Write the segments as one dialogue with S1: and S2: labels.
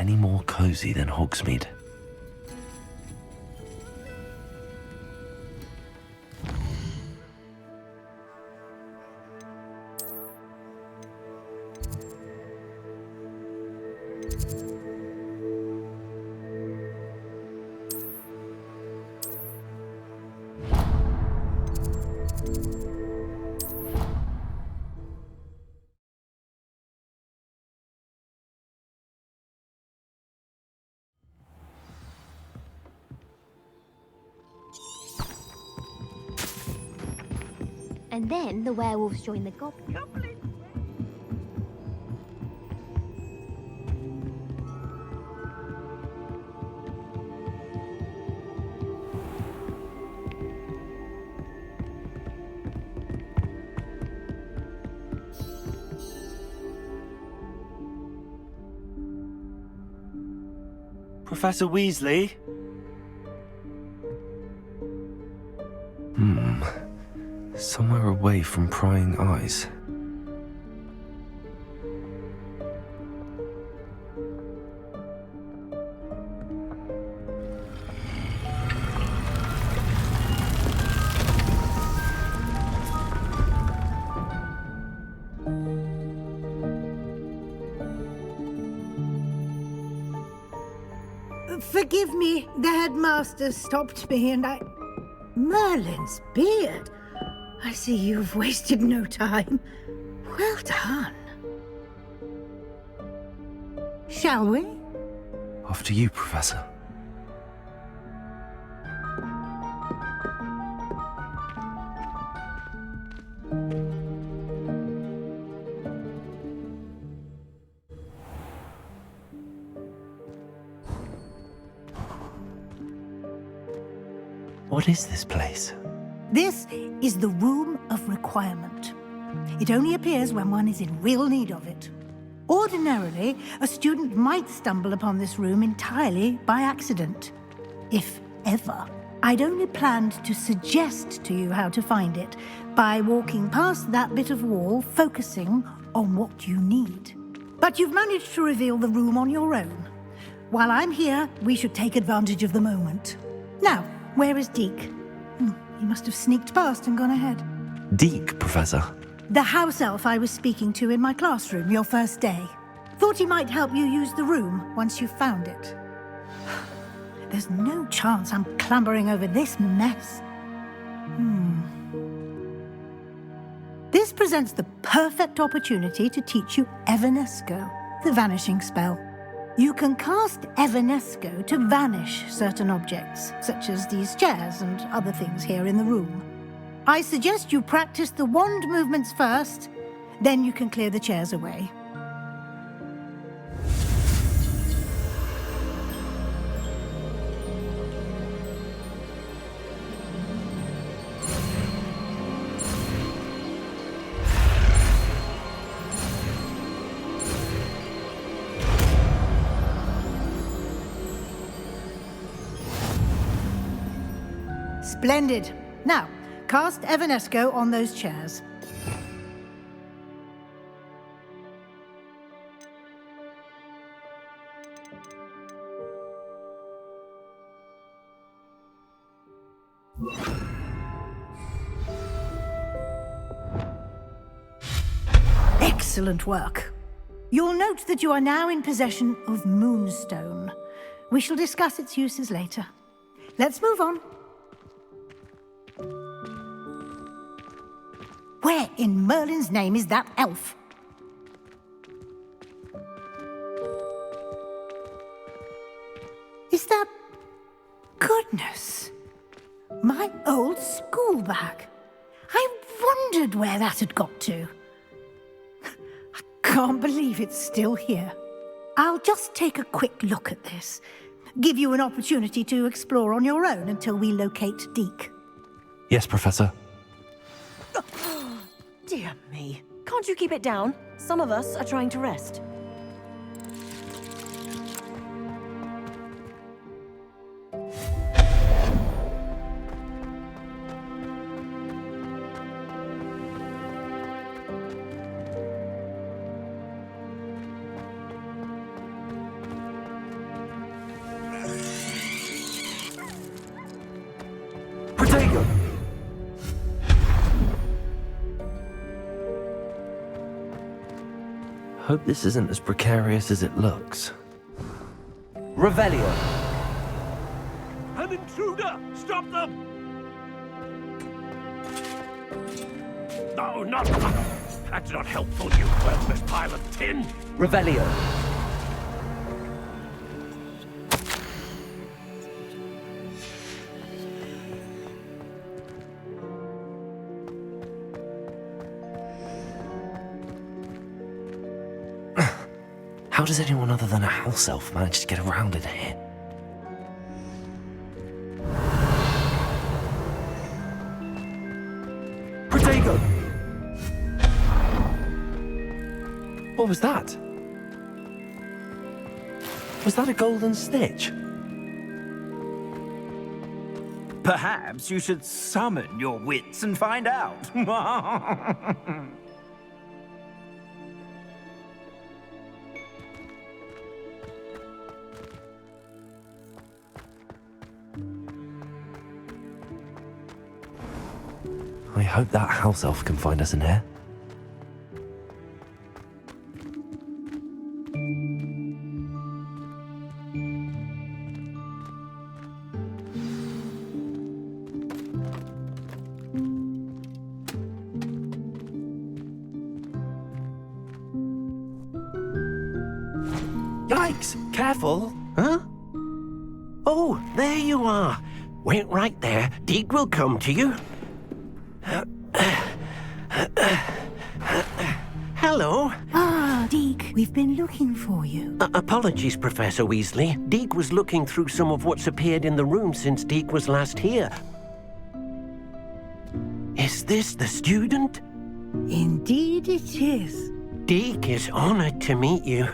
S1: any more cozy than Hogsmeade.
S2: And then the werewolves join the goblins.
S1: Professor Weasley? Somewhere away from prying eyes.
S3: Forgive me, the headmaster stopped me and I... Merlin's beard! I see you've wasted no time. Well done. Shall we?
S1: After you, Professor. What is this place?
S3: This is the Room of Requirement. It only appears when one is in real need of it. Ordinarily, a student might stumble upon this room entirely by accident. If ever. I'd only planned to suggest to you how to find it by walking past that bit of wall, focusing on what you need. But you've managed to reveal the room on your own. While I'm here, we should take advantage of the moment. Now, where is Deke? He must have sneaked past and gone ahead.
S1: Deke, Professor.
S3: The house elf I was speaking to in my classroom your first day. Thought he might help you use the room once you found it. There's no chance I'm clambering over this mess. This presents the perfect opportunity to teach you Evanesco, the vanishing spell. You can cast Evanesco to vanish certain objects, such as these chairs and other things here in the room. I suggest you practice the wand movements first, then you can clear the chairs away. Splendid. Now, cast Evanesco on those chairs. Excellent work. You'll note that you are now in possession of Moonstone. We shall discuss its uses later. Let's move on. Where in Merlin's name is that elf? Is that... Goodness! My old school bag. I wondered where that had got to. I can't believe it's still here. I'll just take a quick look at this. Give you an opportunity to explore on your own until we locate Deke.
S1: Yes, Professor.
S4: Dear me. Can't you keep it down? Some of us are trying to rest.
S1: Potato! Hope this isn't as precarious as it looks.
S5: Revelio.
S6: An intruder! Stop them! No, not... That's not helpful, you worthless pile of tin!
S5: Revelio.
S1: How does anyone other than a house elf manage to get around in here? Protego! What was that? Was that a golden snitch?
S7: Perhaps you should summon your wits and find out.
S1: I hope that house elf can find us in here. Yikes! Careful!
S8: Huh? Oh, there you are. Wait right there. Deke will come to you. Hello.
S3: Ah, Deke, we've been looking for you.
S8: Apologies, Professor Weasley. Deke was looking through some of what's appeared in the room since Deke was last here. Is this the student?
S3: Indeed it is.
S8: Deke is honored to meet you.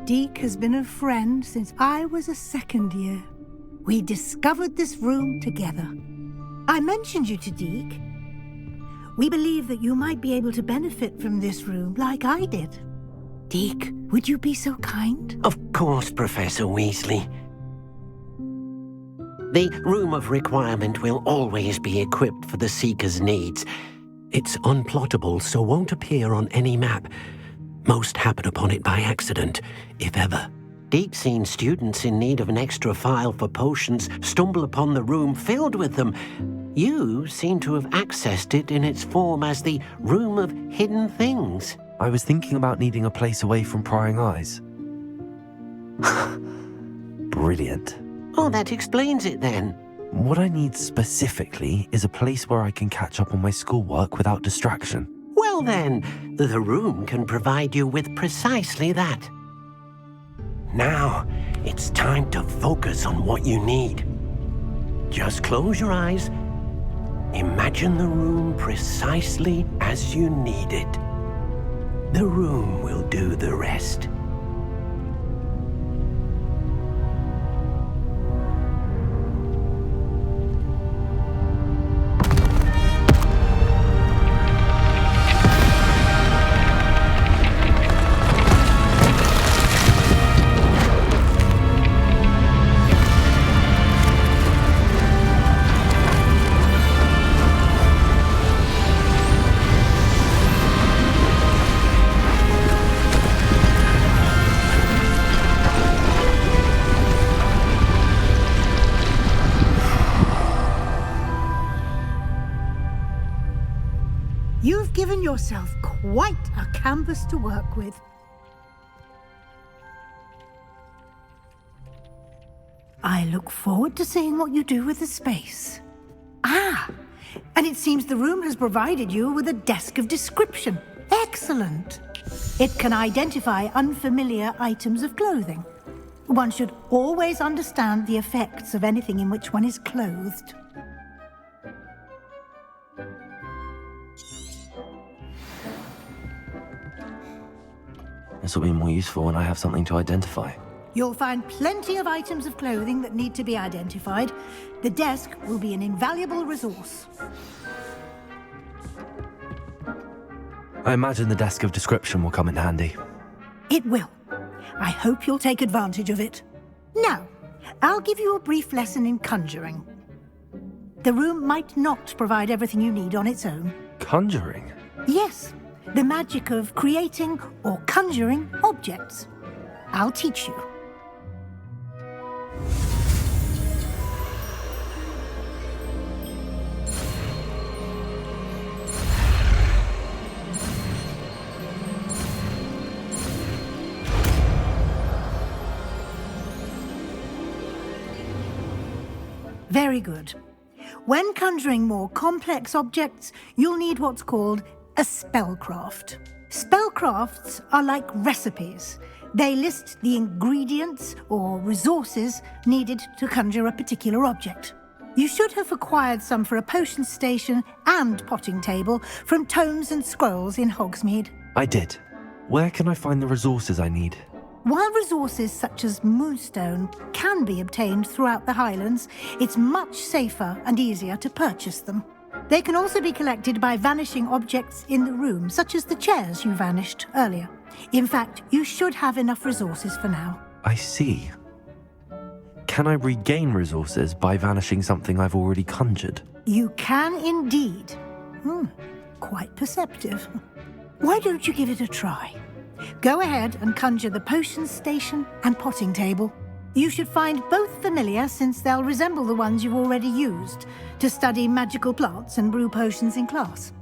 S3: Deke has been a friend since I was a second year. We discovered this room together. I mentioned you to Deke. We believe that you might be able to benefit from this room like I did. Deke, would you be so kind?
S8: Of course, Professor Weasley. The Room of Requirement will always be equipped for the Seeker's needs. It's unplottable, so won't appear on any map. Most happen upon it by accident, if ever. Deke's seen students in need of an extra file for potions stumble upon the room filled with them. You seem to have accessed it in its form as the Room of Hidden Things.
S1: I was thinking about needing a place away from prying eyes. Brilliant.
S8: Oh, that explains it then.
S1: What I need specifically is a place where I can catch up on my schoolwork without distraction.
S8: Well then, the room can provide you with precisely that. Now, it's time to focus on what you need. Just close your eyes. Imagine the room precisely as you need it. The room will do the rest.
S3: You've given yourself quite a canvas to work with. I look forward to seeing what you do with the space. Ah, and it seems the room has provided you with a desk of description. Excellent. It can identify unfamiliar items of clothing. One should always understand the effects of anything in which one is clothed.
S1: This will be more useful when I have something to identify.
S3: You'll find plenty of items of clothing that need to be identified. The desk will be an invaluable resource.
S1: I imagine the desk of description will come in handy.
S3: It will. I hope you'll take advantage of it. Now, I'll give you a brief lesson in conjuring. The room might not provide everything you need on its own.
S1: Conjuring?
S3: Yes, the magic of creating or conjuring objects. I'll teach you. Very good. When conjuring more complex objects, you'll need what's called a spellcraft. Spellcrafts are like recipes. They list the ingredients or resources needed to conjure a particular object. You should have acquired some for a potion station and potting table from tomes and scrolls in Hogsmeade.
S1: I did. Where can I find the resources I need?
S3: While resources such as moonstone can be obtained throughout the Highlands, it's much safer and easier to purchase them. They can also be collected by vanishing objects in the room, such as the chairs you vanished earlier. In fact, you should have enough resources for now.
S1: I see. Can I regain resources by vanishing something I've already conjured?
S3: You can indeed. Quite perceptive. Why don't you give it a try? Go ahead and conjure the potion station and potting table. You should find both familiar, since they'll resemble the ones you've already used to study magical plants and brew potions in class.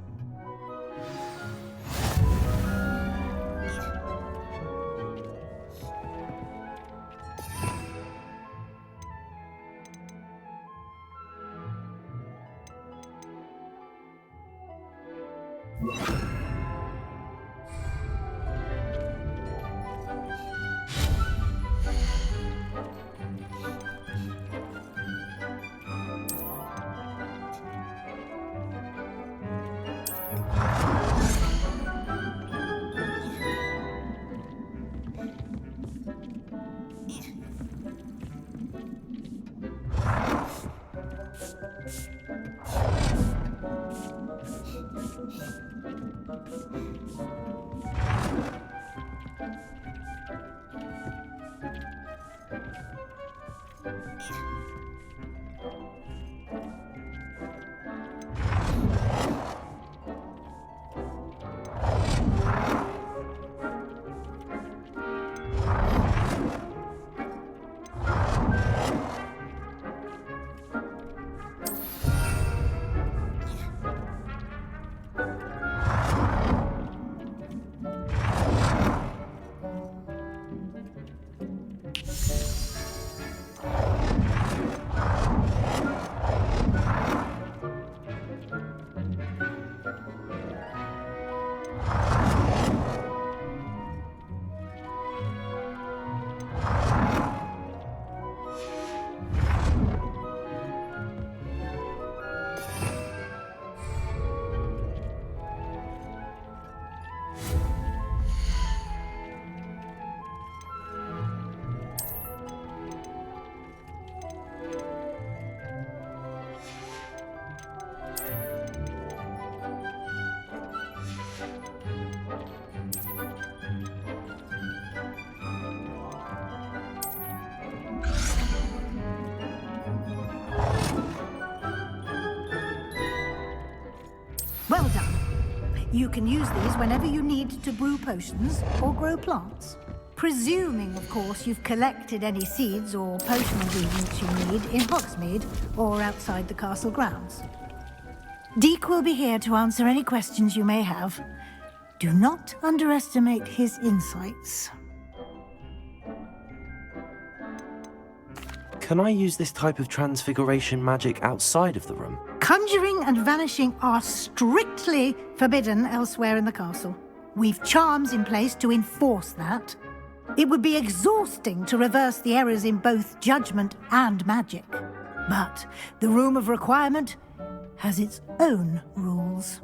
S3: Well done. You can use these whenever you need to brew potions or grow plants. Presuming, of course, you've collected any seeds or potion ingredients you need in Hogsmeade or outside the castle grounds. Deek will be here to answer any questions you may have. Do not underestimate his insights.
S1: Can I use this type of transfiguration magic outside of the room?
S3: Conjuring and vanishing are strictly forbidden elsewhere in the castle. We've charms in place to enforce that. It would be exhausting to reverse the errors in both judgment and magic. But the Room of Requirement has its own rules.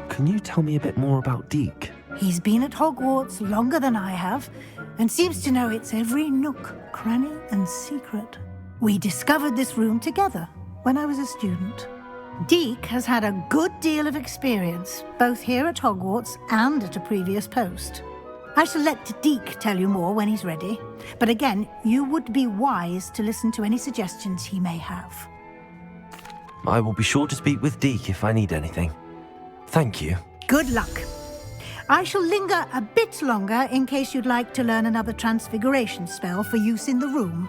S1: Can you tell me a bit more about Deek?
S3: He's been at Hogwarts longer than I have, and seems to know its every nook, cranny, and secret. We discovered this room together when I was a student. Deek has had a good deal of experience, both here at Hogwarts and at a previous post. I shall let Deke tell you more when he's ready. But again, you would be wise to listen to any suggestions he may have.
S1: I will be sure to speak with Deke if I need anything. Thank you.
S3: Good luck. I shall linger a bit longer in case you'd like to learn another transfiguration spell for use in the room.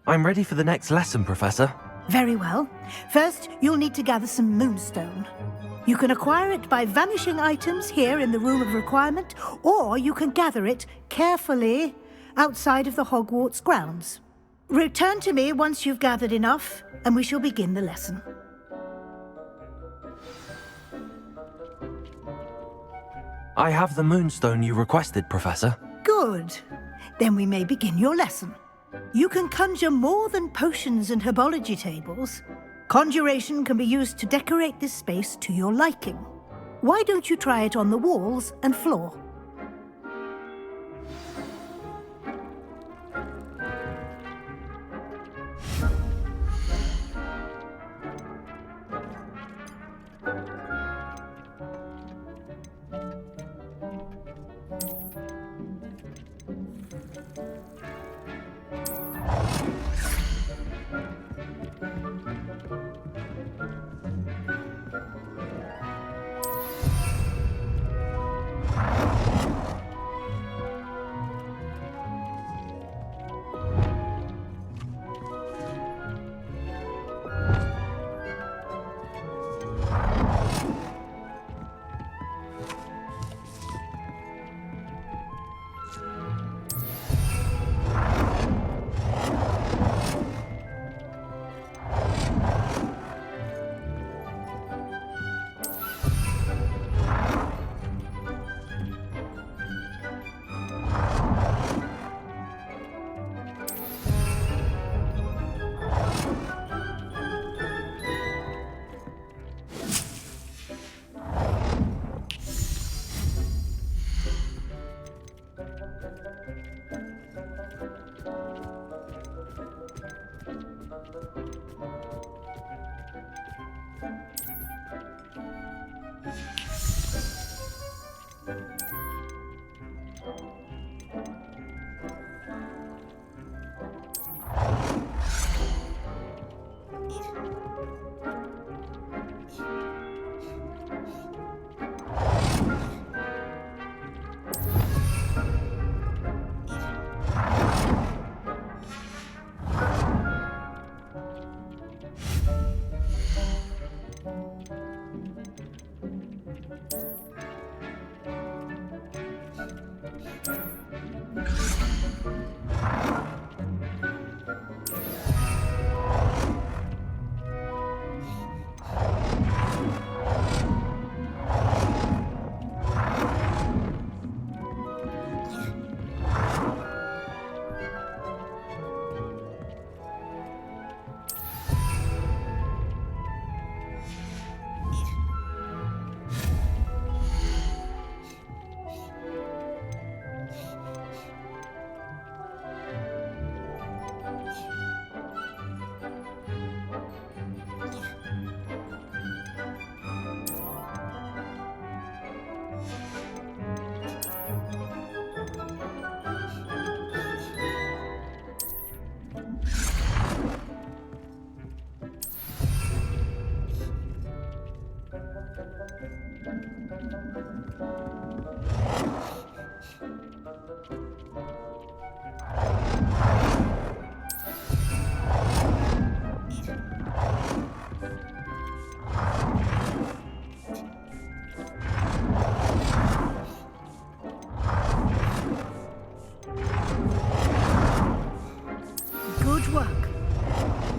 S1: I'm ready for the next lesson, Professor.
S3: Very well. First, you'll need to gather some moonstone. You can acquire it by vanishing items here in the Room of Requirement, or you can gather it carefully outside of the Hogwarts grounds. Return to me once you've gathered enough, and we shall begin the lesson.
S1: I have the moonstone you requested, Professor.
S3: Good. Then we may begin your lesson. You can conjure more than potions and herbology tables. Conjuration can be used to decorate this space to your liking. Why don't you try it on the walls and floor?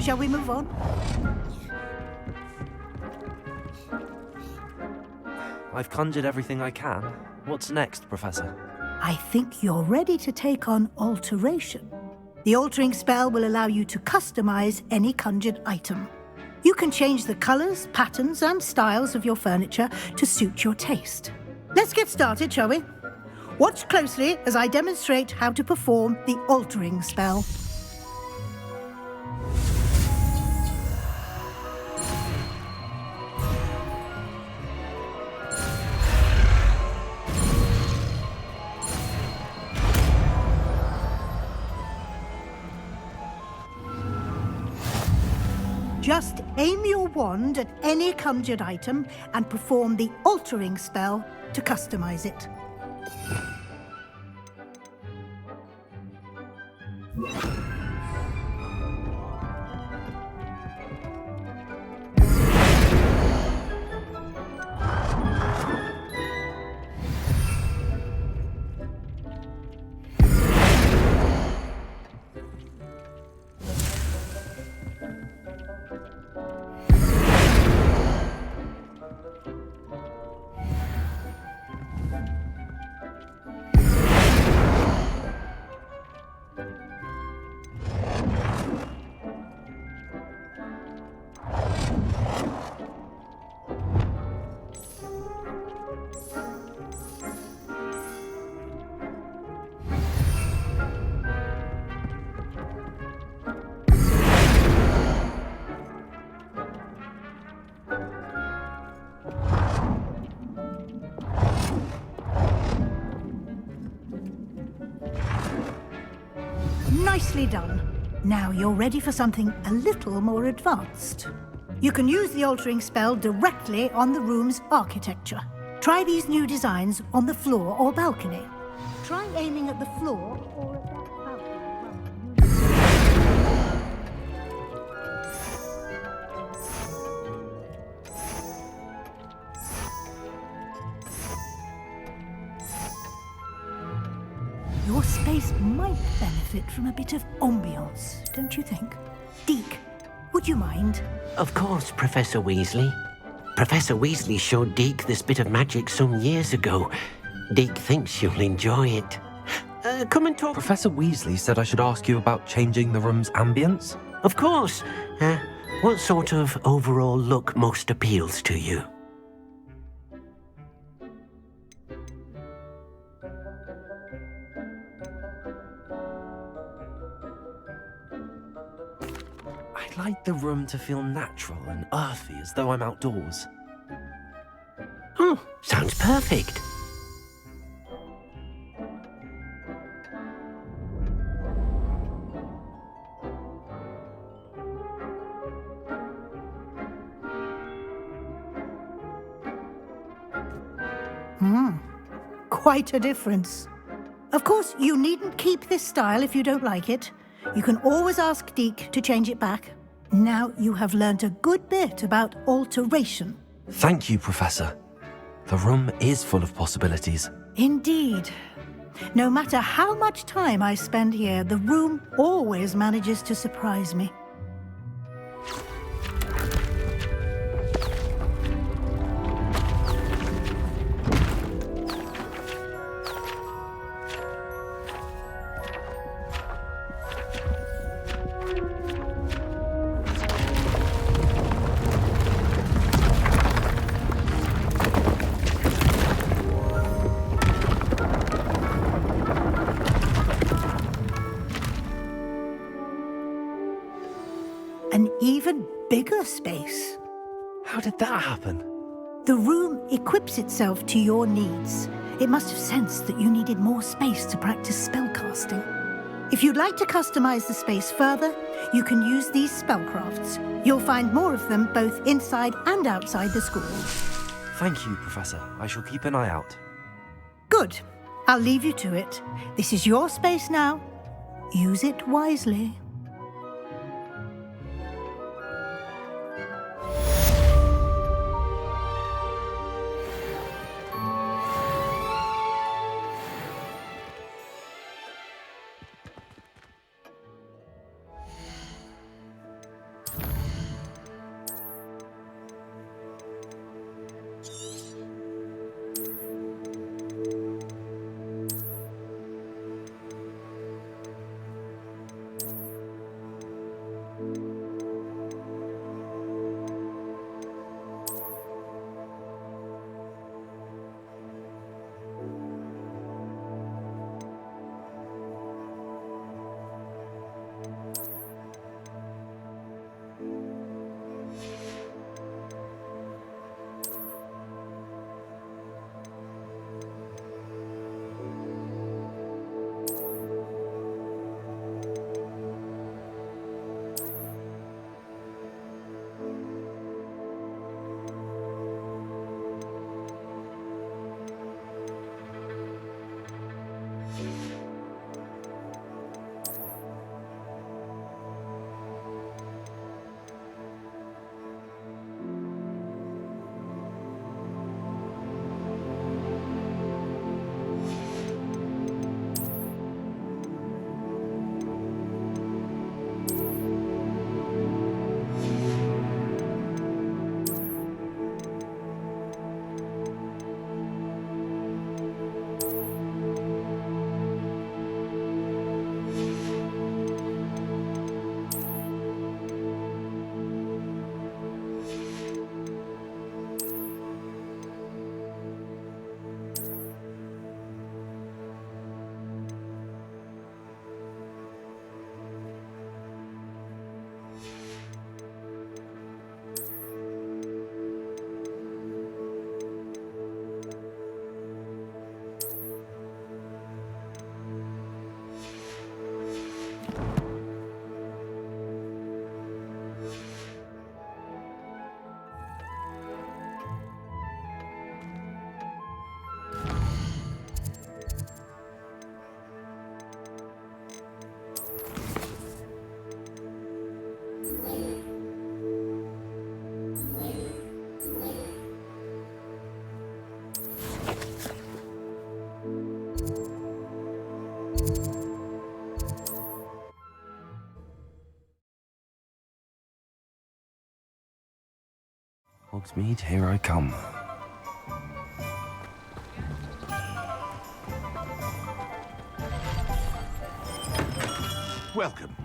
S3: Shall we move on?
S1: I've conjured everything I can. What's next, Professor?
S3: I think you're ready to take on alteration. The altering spell will allow you to customize any conjured item. You can change the colors, patterns, and styles of your furniture to suit your taste. Let's get started, shall we? Watch closely as I demonstrate how to perform the altering spell. Just aim your wand at any conjured item and perform the altering spell to customize it. Nicely done. Now you're ready for something a little more advanced. You can use the altering spell directly on the room's architecture. Try these new designs on the floor or balcony. Try aiming at the floor or at that Your space might benefit from a bit of ambiance, don't you think? Deke, would you mind?
S8: Of course, Professor Weasley. Professor Weasley showed Deke this bit of magic some years ago. Deke thinks you'll enjoy it. Come and talk.
S1: Professor Weasley said I should ask you about changing the room's ambience.
S8: Of course. What sort of overall look most appeals to you?
S1: I'd like the room to feel natural and earthy, as though I'm outdoors.
S8: Oh, sounds perfect.
S3: Quite a difference. Of course, you needn't keep this style if you don't like it. You can always ask Deke to change it back. Now you have learnt a good bit about alteration.
S1: Thank you, Professor. The room is full of possibilities.
S3: Indeed. No matter how much time I spend here, the room always manages to surprise me. An even bigger space.
S1: How did that happen?
S3: The room equips itself to your needs. It must have sensed that you needed more space to practice spellcasting. If you'd like to customize the space further, you can use these spellcrafts. You'll find more of them both inside and outside the school.
S1: Thank you, Professor. I shall keep an eye out.
S3: Good. I'll leave you to it. This is your space now. Use it wisely.
S1: Hogsmeade, here I come.
S9: Welcome.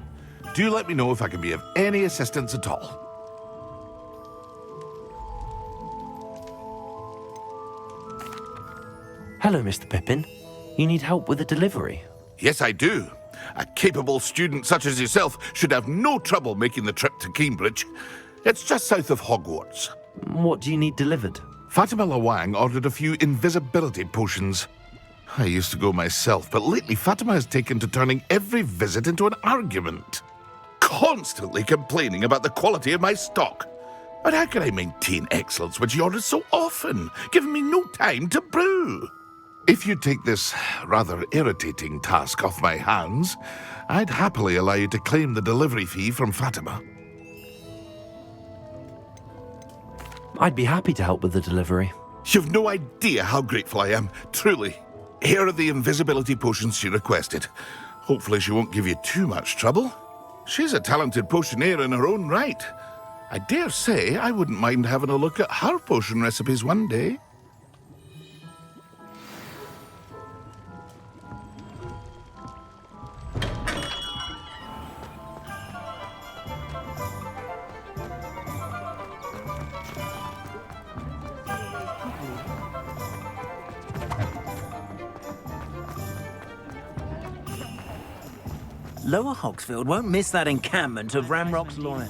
S9: Do let me know if I can be of any assistance at all.
S1: Hello, Mr. Pippin. You need help with a delivery?
S9: Yes, I do. A capable student such as yourself should have no trouble making the trip to Cambridge. It's just south of Hogwarts.
S1: What do you need delivered?
S9: Fatima Lawang ordered a few invisibility potions. I used to go myself, but lately Fatima has taken to turning every visit into an argument. Constantly complaining about the quality of my stock. But how can I maintain excellence when she orders so often, giving me no time to brew? If you take this rather irritating task off my hands, I'd happily allow you to claim the delivery fee from Fatima.
S1: I'd be happy to help with the delivery.
S9: You've no idea how grateful I am, truly. Here are the invisibility potions she requested. Hopefully she won't give you too much trouble. She's a talented potioneer in her own right. I dare say I wouldn't mind having a look at her potion recipes one day.
S7: Lower Hogsfield won't miss that encampment of Ramrock's Lawn.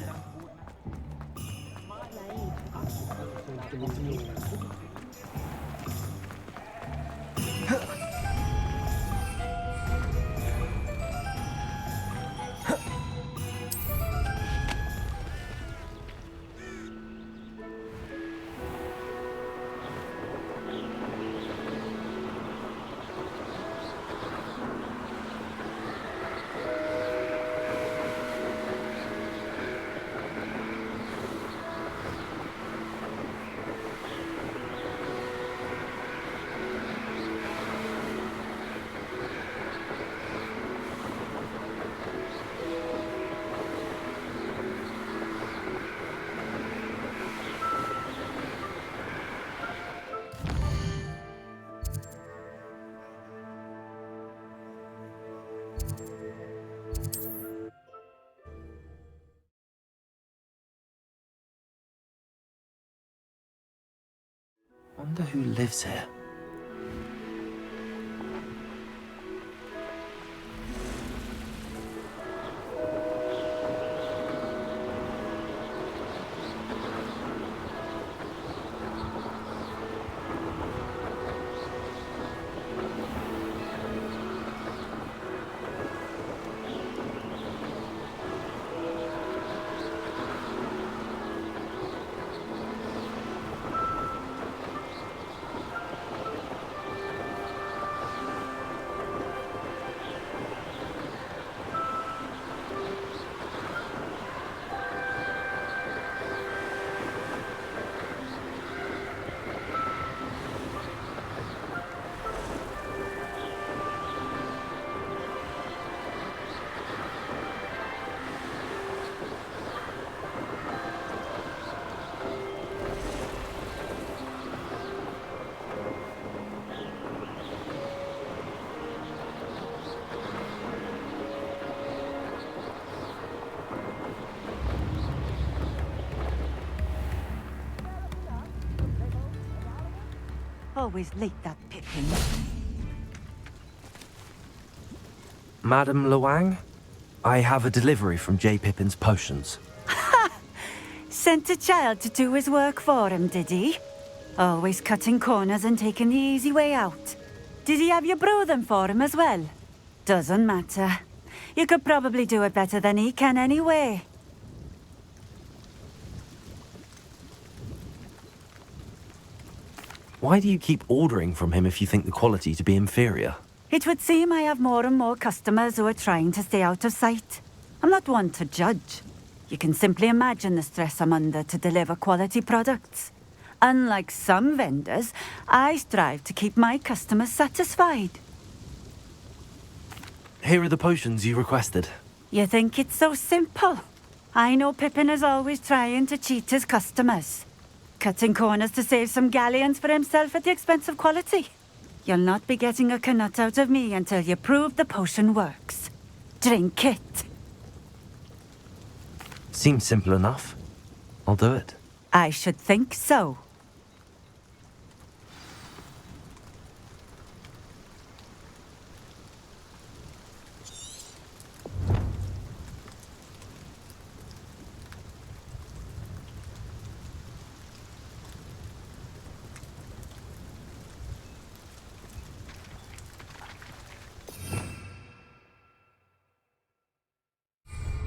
S1: Wonder who lives here.
S10: Always late, that Pippin.
S1: Madam Lawang, I have a delivery from J. Pippin's Potions.
S10: Sent a child to do his work for him, did he? Always cutting corners and taking the easy way out. Did he have you brew them for him as well? Doesn't matter. You could probably do it better than he can anyway.
S1: Why do you keep ordering from him if you think the quality to be inferior?
S10: It would seem I have more and more customers who are trying to stay out of sight. I'm not one to judge. You can simply imagine the stress I'm under to deliver quality products. Unlike some vendors, I strive to keep my customers satisfied.
S1: Here are the potions you requested.
S10: You think it's so simple? I know Pippin is always trying to cheat his customers. cutting corners to save some galleons for himself at the expense of quality. You'll not be getting a canut out of me until you prove the potion works. Drink it.
S1: Seems simple enough. I'll do it.
S10: I should think so.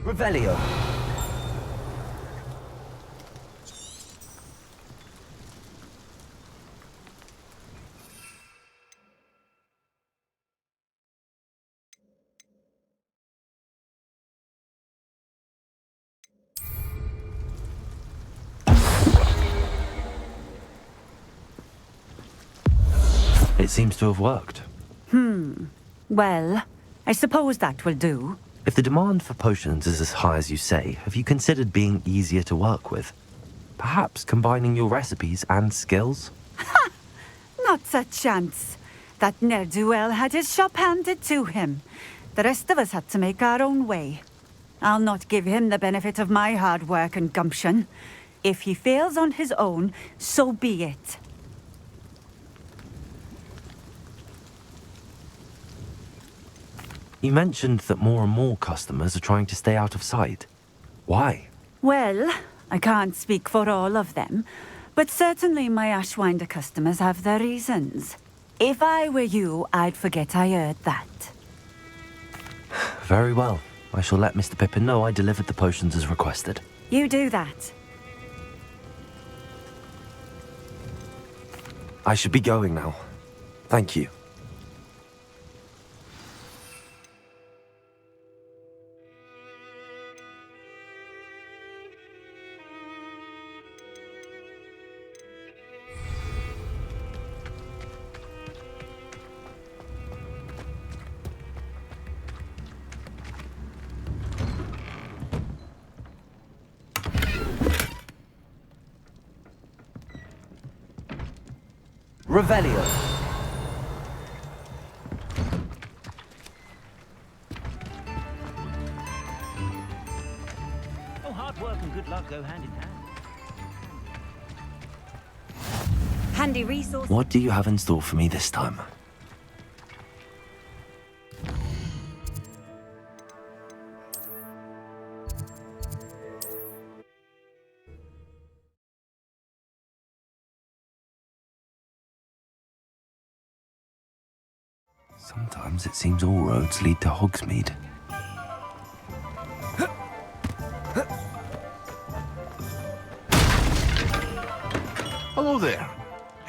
S5: Revelio.
S1: It seems to have worked.
S10: Well, I suppose that will do.
S1: If the demand for potions is as high as you say, have you considered being easier to work with? Perhaps combining your recipes and skills?
S10: Not a chance. That ne'er-do-well had his shop handed to him. The rest of us had to make our own way. I'll not give him the benefit of my hard work and gumption. If he fails on his own, so be it.
S1: You mentioned that more and more customers are trying to stay out of sight. Why?
S10: Well, I can't speak for all of them, but certainly my Ashwinder customers have their reasons. If I were you, I'd forget I heard that.
S1: Very well. I shall let Mr. Pippin know I delivered the potions as requested.
S10: You do that.
S1: I should be going now. Thank you.
S5: Revelio.
S7: Oh, hard work and good luck go hand in hand.
S4: Handy resource.
S1: What do you have in store for me this time? Sometimes it seems all roads lead to Hogsmeade.
S9: Hello there.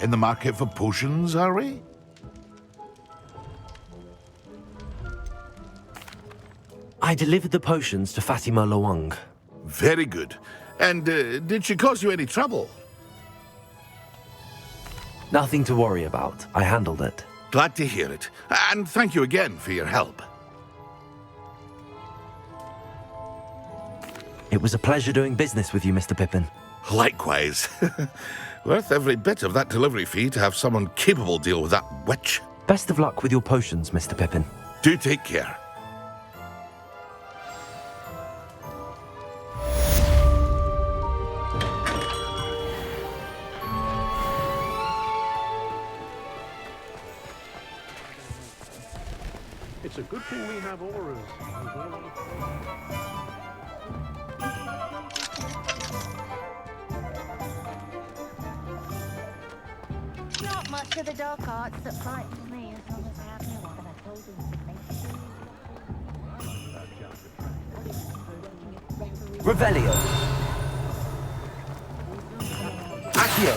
S9: In the market for potions, are we?
S1: I delivered the potions to Fatima Lawang.
S9: Very good. And did she cause you any trouble?
S1: Nothing to worry about. I handled it.
S9: Glad to hear it. And thank you again for your help.
S1: It was a pleasure doing business with you, Mr. Pippin.
S9: Likewise. Worth every bit of that delivery fee to have someone capable deal with that witch.
S1: Best of luck with your potions, Mr. Pippin.
S9: Do take care.
S6: It's a good thing we have auras.
S2: Not much of the dark arts that frightens me as long as I have no other holding information.
S5: Revelio. Accio.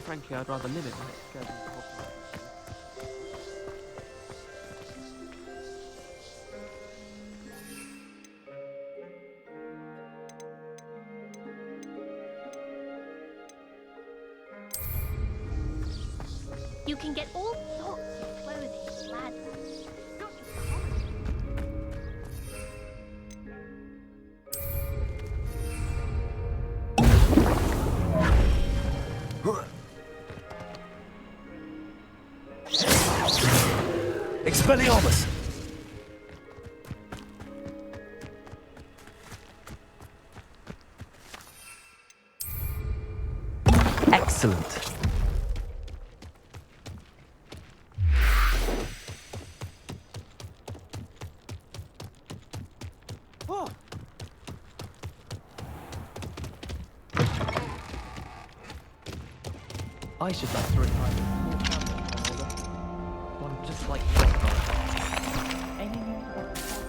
S11: frankly, I'd rather live in Mexico than Hogwarts.
S2: You can get all sorts of clothing and lads. Not just common.
S5: Expelliarmus!
S1: Excellent.
S11: Oh! I should like to retire with a small family holder. One just like your father. Any news about the father?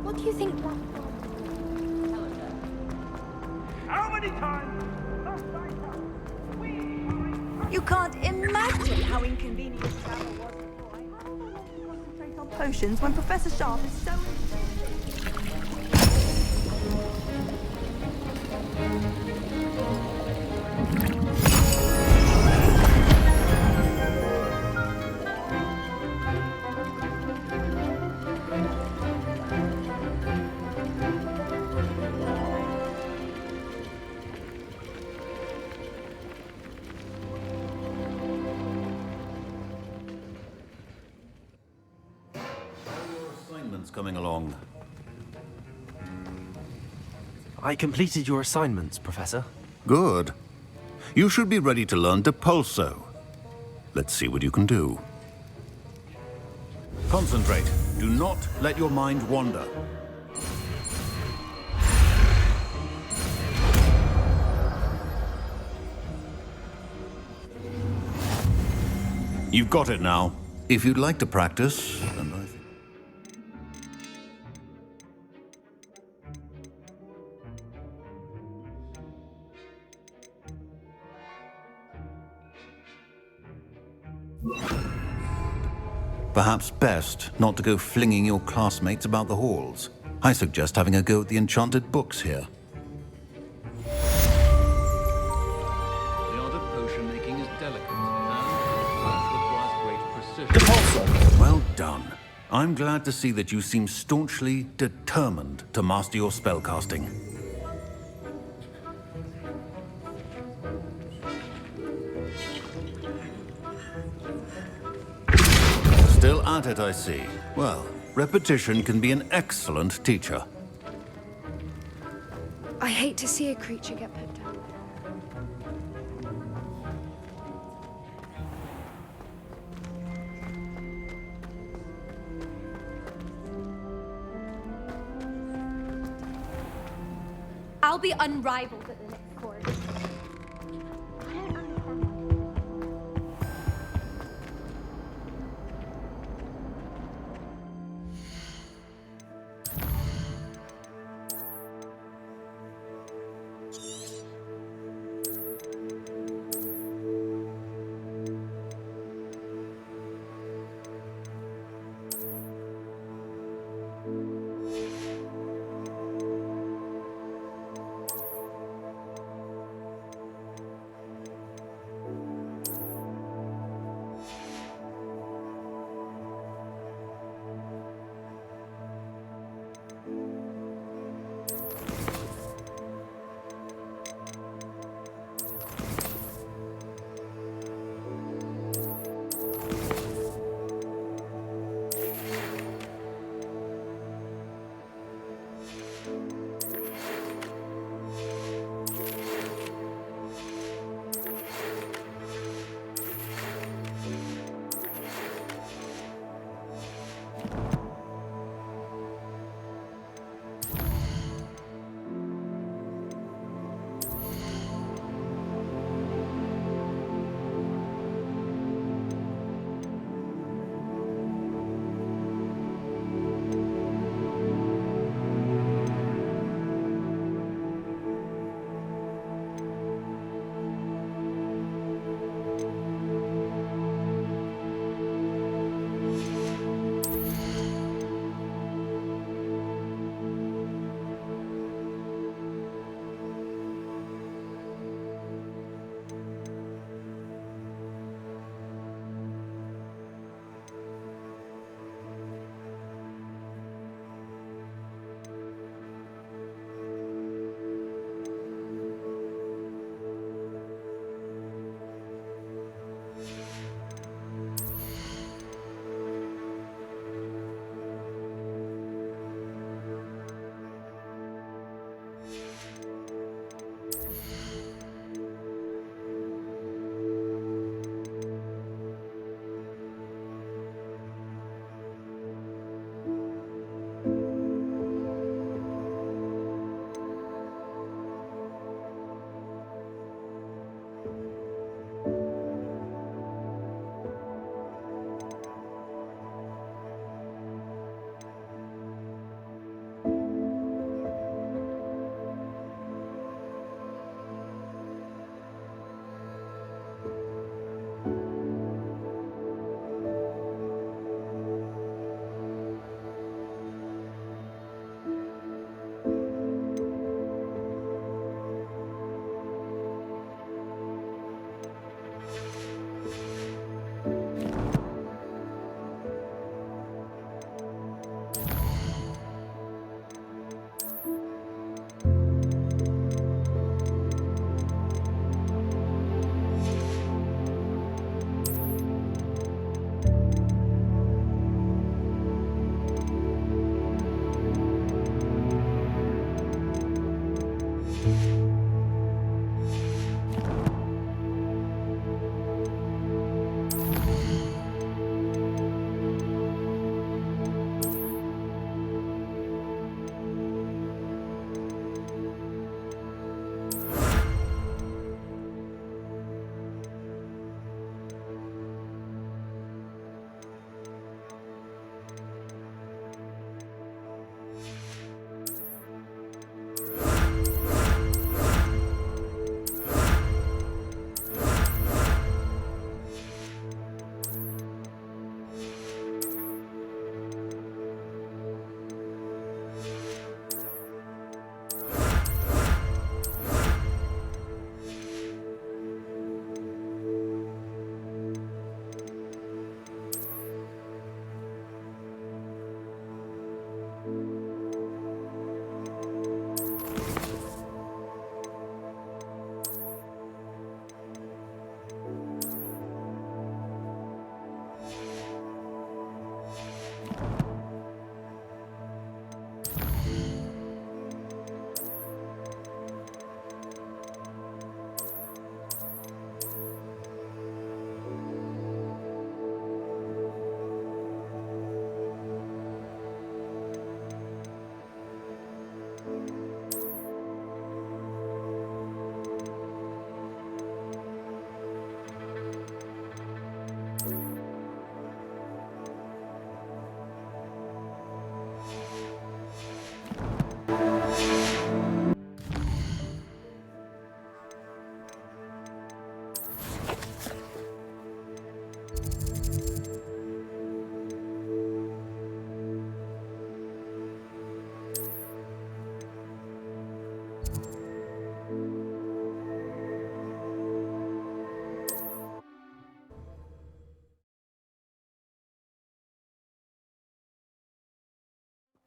S2: What do you think?
S6: How many times?
S4: You can't imagine how inconvenient travel was before. I had to concentrate on potions when Professor Sharp is so...
S12: Coming along.
S1: I completed your assignments, Professor.
S12: Good. You should be ready to learn Depulso. Let's see what you can do. Concentrate. Do not let your mind wander. You've got it now. If you'd like to practice, and I think... Perhaps best not to go flinging your classmates about the halls. I suggest having a go at the enchanted books here.
S13: The art of potion making is delicate and requires great precision.
S12: Well done. I'm glad to see that you seem staunchly determined to master your spellcasting. Still at it, I see. Well, repetition can be an excellent teacher.
S14: I hate to see a creature get put down.
S2: I'll be unrivaled at the next course.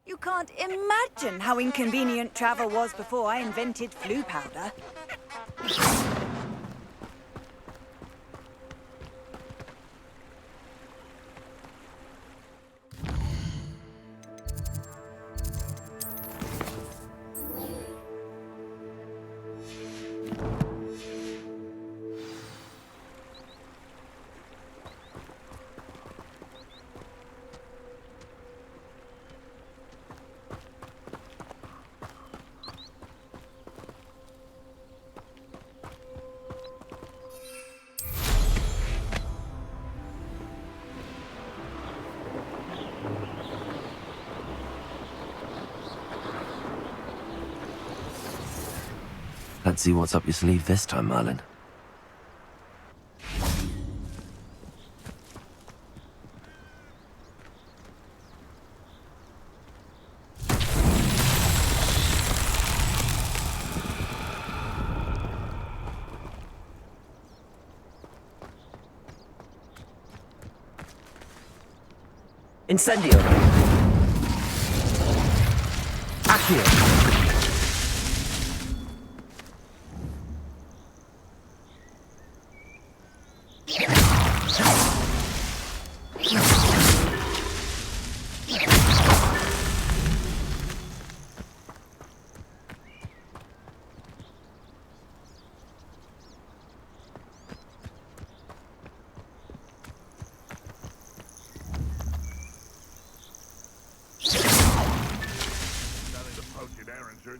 S4: You can't imagine how inconvenient travel was before I invented flu powder.
S1: Let's see what's up your sleeve this time, Merlin.
S5: Incendio. Accio.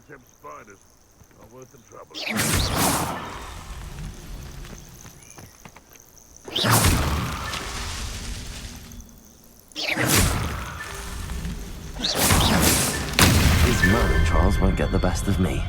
S6: Them spiders are worth the trouble.
S1: These Merlin trials won't get the best of me.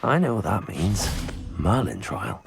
S1: I know what that means. Merlin trial.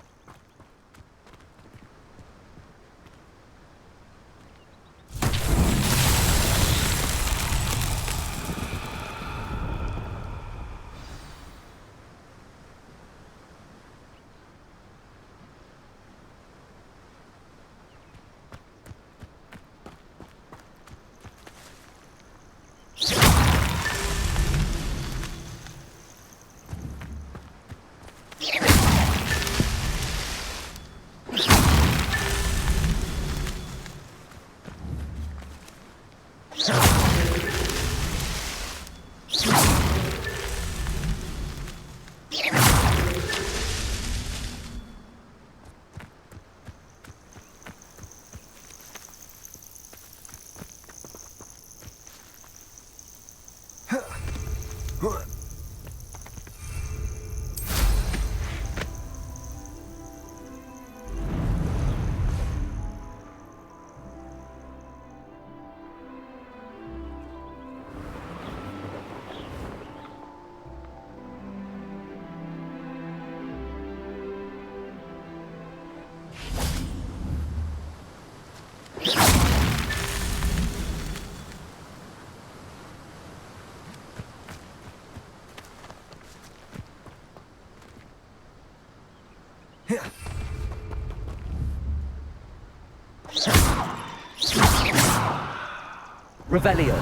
S5: Revelio.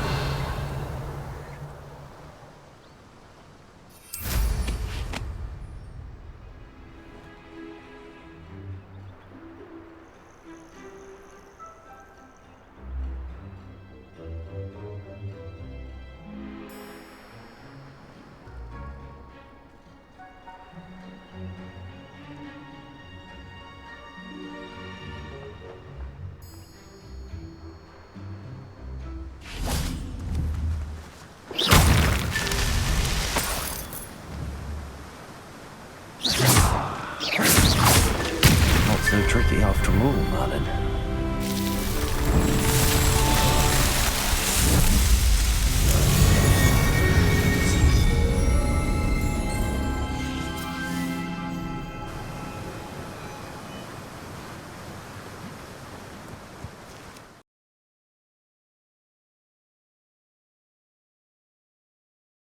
S1: Not so tricky after all, Merlin.